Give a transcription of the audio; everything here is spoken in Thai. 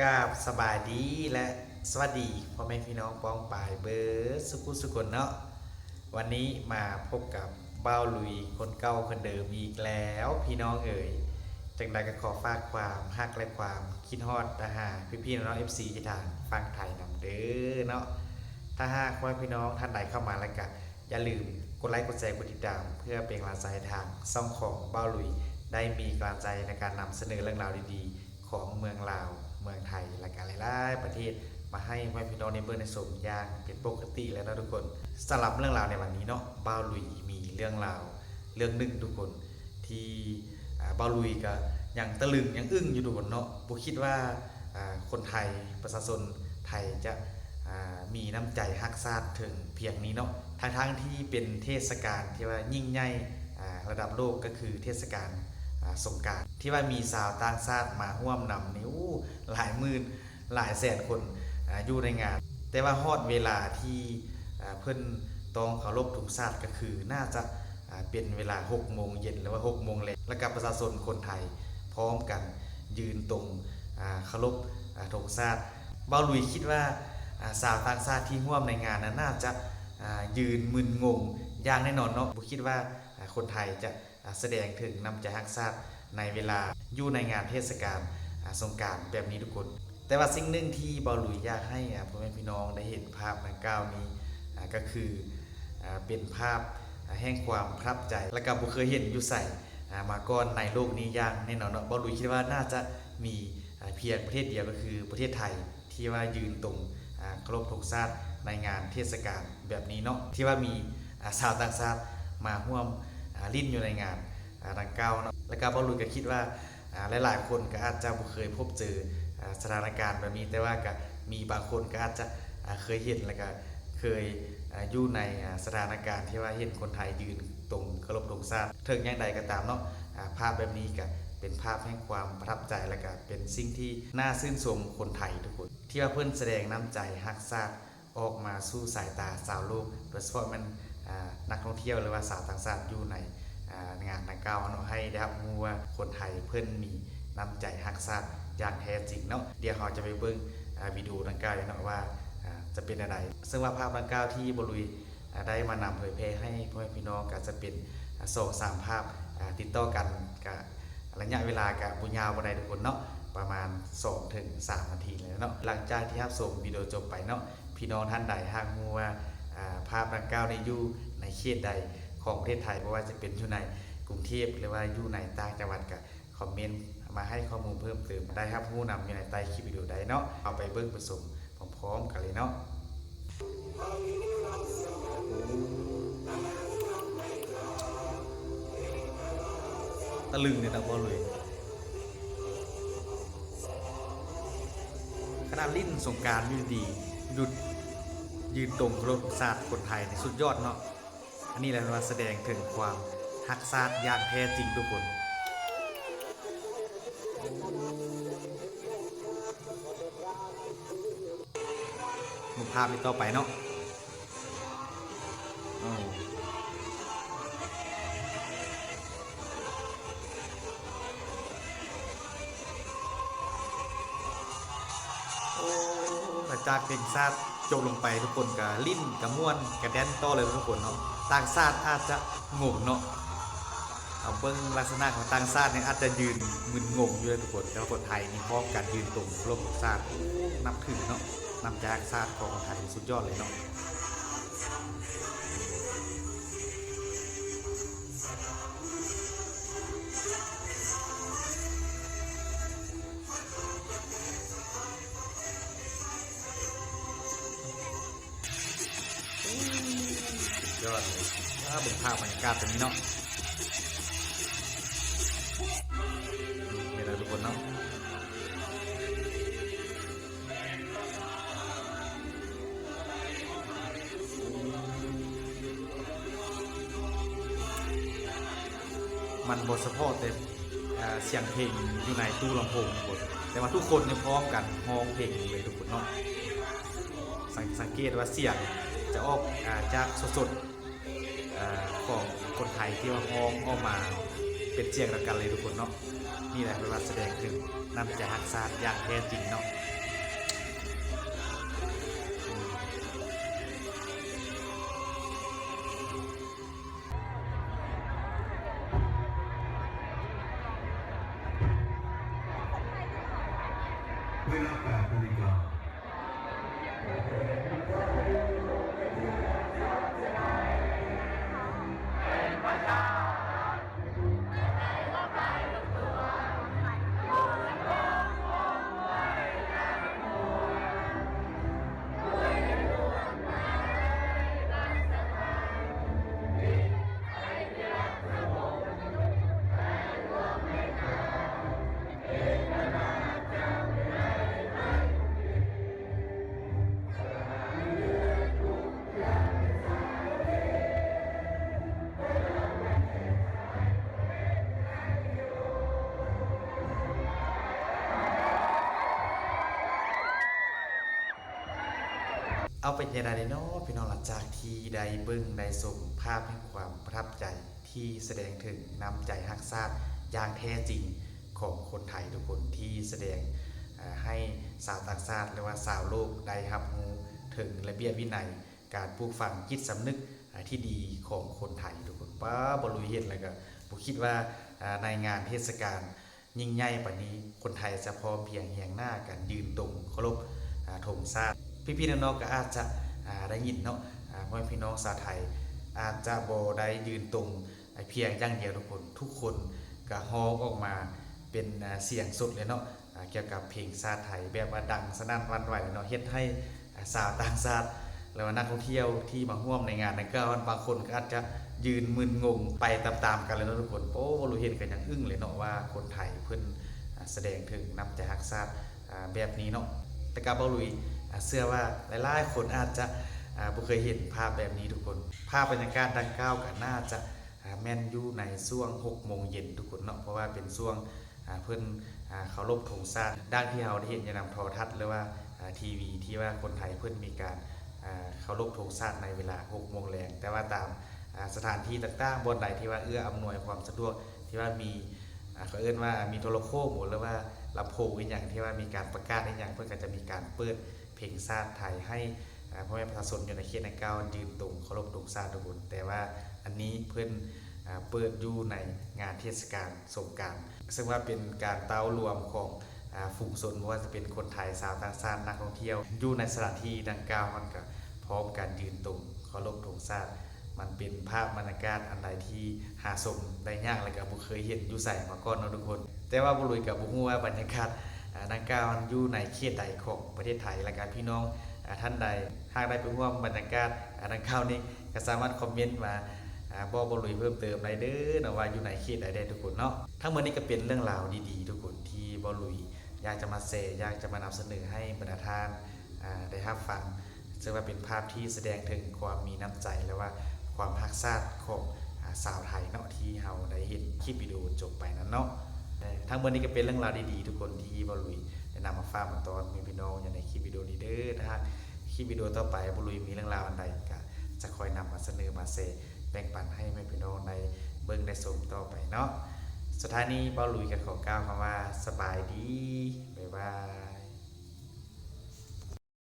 กราบสบายดีและสวัสดีพ่อแม่พี่น้องป้องปายเบิร์ดสุขุสุคนเนาะวันนี้มาพบกับเบ้าลุยคนเก่าคนเดิมอีกแล้วพี่น้องเอ๋ยจังใดก็ขอฝากความฮักและความคิดฮอดนะฮะพี่ๆน้องFC ที่ทางฟังไทยนำเด้อเนาะถ้าหากว่าพี่น้องท่านใดเข้ามาแล้วก็อย่าลืมกดไลค์กดแชร์กดติดตามเพื่อเป็นกำลังใจทางช่องของเบ้าลุยได้มีกำลังใจในการนำเสนอเรื่องราวดีๆของเมืองลาวเมืองไทยและการหลายๆประเทศมาให้พี่น้องในเบอร์ในสมอย่างเป็นปกติแล้วนะทุกคนสำหรับเรื่องราวในวันนี้เนาะเบ้าลุยมีเรื่องราวเรื่องหนึ่งทุกคนที่เบ้าลุยก็ยังตะลึงยังอึ้งอยู่ทุกคนเนาะบุคิดว่าคนไทยประชาชนไทยจะมีน้ำใจฮักซาดถึงเพียงนี้เนาะทั้งที่เป็นเทศกาลที่ว่ายิ่งใหญ่ระดับโลกก็คือเทศกาลสงกรานต์ที่ว่ามีสาวต่างชาติมาร่วมนำนิ้วหลายหมื่นหลายแสนคนอยู่ในงานแต่ว่าฮอดเวลาที่เพิ่นต้องเคารพธงชาติก็คือน่าจะเป็นเวลา6 โมงเย็นหรือว่า6 โมงแลงแล้วกับประชาชนคนไทยพร้อมกันยืนตรงเคารพธงชาติเบาลุยคิดว่าสาวต่างชาติที่ร่วมในงานนั้นน่าจะยืนมึนงงอย่างแน่นอนเนาะผมคิดว่าคนไทยจะแสดงถึงน้ำใจฮักชาติในเวลาอยู่ในงานเทศกาลสงกรานต์แบบนี้ทุกคนแต่ว่าสิ่งหนึ่งที่เบาลุยอยากให้พ่อแม่พี่น้องได้เห็นภาพดังกล่าวนี้ก็คือเป็นภาพแห่งความประทับใจและก็บ่เคยเห็นอยู่ใส่มาก่อนในโลกนี้อย่างแน่นอนเนาะเบาลุยคิดว่าน่าจะมีเพียงประเทศเดียวก็คือประเทศไทยที่ว่ายืนตรงเคารพธงชาติในงานเทศกาลแบบนี้เนาะที่ว่ามีชาวต่างชาติมาร่วมลิ้นอยู่ในงานดังกล่าวเนาะแล้วก็เบาลุยก็คิดว่าหลายๆคนก็อาจจะบ่เคยพบเจอสถานการณ์แบบนี้แต่ว่าก็มีบางคนก็อาจจะเคยเห็นแล้วก็เคยอยู่ในสถานการณ์ที่ว่าเห็นคนไทยยืนตรงเคารพธงชาติถึงอย่างใดก็ตามเนาะภาพแบบนี้ก็เป็นภาพแห่งความประทับใจและก็เป็นสิ่งที่น่าชื่นชมคนไทยทุกคนที่ว่าเพิ่นแสดงน้ำใจฮักชาติออกมาสู่สายตาชาวโลกโดยเฉพาะมันนักท่องเที่ยวหรือว่าสาวต่างชาติอยู่ในงานดังกล่าวเนาะให้ได้รับรู้ว่าคนไทยเพิ่นมีน้ำใจฮักชาติอย่างแท้จริงเนาะเดี๋ยวเราจะไปเบิ่งวิดีโอดังกล่าวเนาะว่าจะเป็นอะไรซึ่งว่าภาพดังกล่าวที่บลุยได้มานำเผยแพร่ให้พ่อแม่พี่น้องก็จะเป็น2-3 ภาพติดต่อกันกับระยะเวลากับบุญยาวบันไดทุกคนเนาะประมาณ 2-3 นาทีเลยเนาะหลังจากที่รับชมวิดีโอจบไปเนาะพี่น้องท่านใดหากรู้ว่าภาพดังกล่าวในอยู่ในเขตใดของประเทศไทยไม่ว่าจะเป็นอยู่ในกรุงเทพหรือว่าอยู่ในต่างจังหวัดก็คอมเมนต์มาให้ข้อมูลเพิ่มเติมได้ครับผู้นำอยู่ในใต้คลิปวิดีโอใดเนาะเอาไปเบิ่งผสมพร้อมๆกันเลยเนาะตะลึงเนี่ยนะบอลเลยขนาดลิ้นสงการยืนดีหยุดยืนตรงรถศาสตร์คนไทยในสุดยอดเนาะอันนี้แหละมาแสดงถึงความฮักศาสตร์อย่างแท้จริงทุกคนมุมภาพนี้ต่อไปเนาะหลังจากเพลงชาติจบลงไปทุกคนกับลิ้นกับม้วนกับแดนต่อเลยทุกคนเนาะต่างชาติอาจจะงงเนาะเอาเบิ้งลักษณะของต่างชาติเนี่ยอาจจะยืนมึนงงอยู่เลยทุกคนแต่คนไทยนี่พร้อมกันยืนตรงโลกชาตินับถือเนาะนำจากชาติของคนไทยสุดยอดเลยเนาะยอดเลยถ้าเป็นภาพบรรยากาศแบบนี้เนาะนี่แหละทุกคนเนาะมันบทสะโพกแต่เสียงเพลงอยู่ในตู้ลำโพงทุกคนแต่ว่าทุกคนเนี่ยพร้อมกันฮ้องเพลงเลยทุกคนเนาะสังเกตว่าเสียงจะออกจากสดของคนไทยที่ว่าฮ้องออกมาเป็นเสียงเดียวกันเลยทุกคนเนาะ นี่แหละเป็นว่าแสดงถึงน้ำใจฮักษาอย่างแท้จริงเนาะเวลา8 นาฬิกาเอาเป็นยังไงเนาะพี่น้องหลังจากที่ได้เบิ่งได้ชมภาพแห่งความประทับใจที่แสดงถึงน้ำใจฮักษาอย่างแท้จริงของคนไทยทุกคนที่แสดงให้สาวต่างชาติหรือว่าสาวโลกได้รับรู้ถึงระเบียบวินัยการปลูกฝังจิตสำนึกที่ดีของคนไทยทุกคนป้าบรุเห็นแล้วก็ผมคิดว่าในงานเทศกาลยิ่งใหญ่ปานนี้คนไทยจะพร้อมเพียงเฮียงหน้ากันยืนตรงเคารพธงชาติพี่ๆน้องๆก็อาจจะได้ยินเนาะพ่อพี่น้องชาวไทยอาจจะบ่ได้ยืนตรงเพียงอย่างเดียวทุกคนก็ฮ้องออกมาเป็นเสียงสดเลยเนาะเกี่ยวกับเพลงชาติไทยแบบว่าดังสนั่นหวั่นไหวเนาะเฮ็ดให้สาวต่างชาติแล้วนักท่องเที่ยวที่มาร่วมในงานนั้นก็บางคนก็อาจจะยืนมึนงงไปตามๆกันเลยเนาะทุกคนโอ้บ่รู้เห็นกันอย่างอึ้งเลยเนาะว่าคนไทยเพิ่นแสดงถึงน้ำใจรักชาติแบบนี้เนาะแต่ก็บ่รู้เชื่อว่าหลายๆคนอาจจะบ่เคยเห็นภาพแบบนี้ทุกคนภาพบรรยากาศดังกล่าวก็น่าจะแม่นอยู่ในช่วง 18:00 นทุกคนเนาะเพราะว่าเป็นช่วงเพิ่นเคารพธงชาติด้านที่เราได้เห็นในนำโทรทัศน์หรือว่าทีวีที่ว่าคนไทยเพิ่นมีการเคารพธงชาติในเวลา 18:00 นแต่ว่าตามสถานที่ต่างๆบนใดที่ว่าเอื้ออำนวยความสะดวกที่ว่ามีเขาเอิ้นว่ามีโทรโข่งหรือว่าลำโพงอีกอย่างที่ว่ามีการประกาศอีกอย่างเพิ่นก็จะมีการเปิดเพลงชาติไทยให้พ่อแม่ประชาชนอยู่ในเขตในเก้ายืนตรงเคารพธงชาติทุกคนแต่ว่าอันนี้เพิ่นเปิดอยู่ในงานเทศกาลสงกรานต์ซึ่งว่าเป็นการเต้ารวมของฝูงชนว่าจะเป็นคนไทยชาวต่างชาตินักท่องเที่ยวอยู่ในสถานที่ดังกล่าวมันก็พร้อมการยืนตรงเคารพธงชาติมันเป็นภาพบรรยากาศอันใดที่หาชมได้ยากและก็บ่เคยเห็นอยู่ไสมาก่อนเนาะทุกคนแต่ว่าบ่รู้ก็บ่ฮู้ว่าบรรยากาศดังกล่าวอยู่ในเขตใดของประเทศไทยและก็พี่น้องท่านใดหากได้ไปร่วมบรรยากาศดังกล่าวนี้ก็สามารถคอมเมนต์มาบ่ลุยเพิ่มเติมได้เด้อนะว่าอยู่ในเขตใดได้ทุกคนเนาะทั้งหมดนี้ก็เป็นเรื่องราวดีๆทุกคนที่บ่ลุยอยากจะมาแชร์อยากจะมานำเสนอให้บรรดาท่านได้รับฟังซึ่งว่าเป็นภาพที่แสดงถึงความมีน้ำใจและว่าความรักชาติของสาวไทยเนาะที่เราได้เห็นคลิปวิดีโอจบไปนั้นเนาะทั้งหมดนี้ก็เป็นเรื่องราวดีๆทุกคนที่บ่ลุยได้นำมาฝากมาตอนมีพี่น้องอย่างในคลิปวิดีโอนี้เด้อนะฮะคลิปวิดีโอต่อไปบ่ลุยมีเรื่องราวอันใดก็จะคอยนำมาเสนอมาแชร์แบ่งปันให้พี่น้องในเบิ่งได้ชมต่อไปเนาะสุดท้ายนี้บ่ลุยก็ขอกล่าวคำว่าสบายดีบ๊ายบาย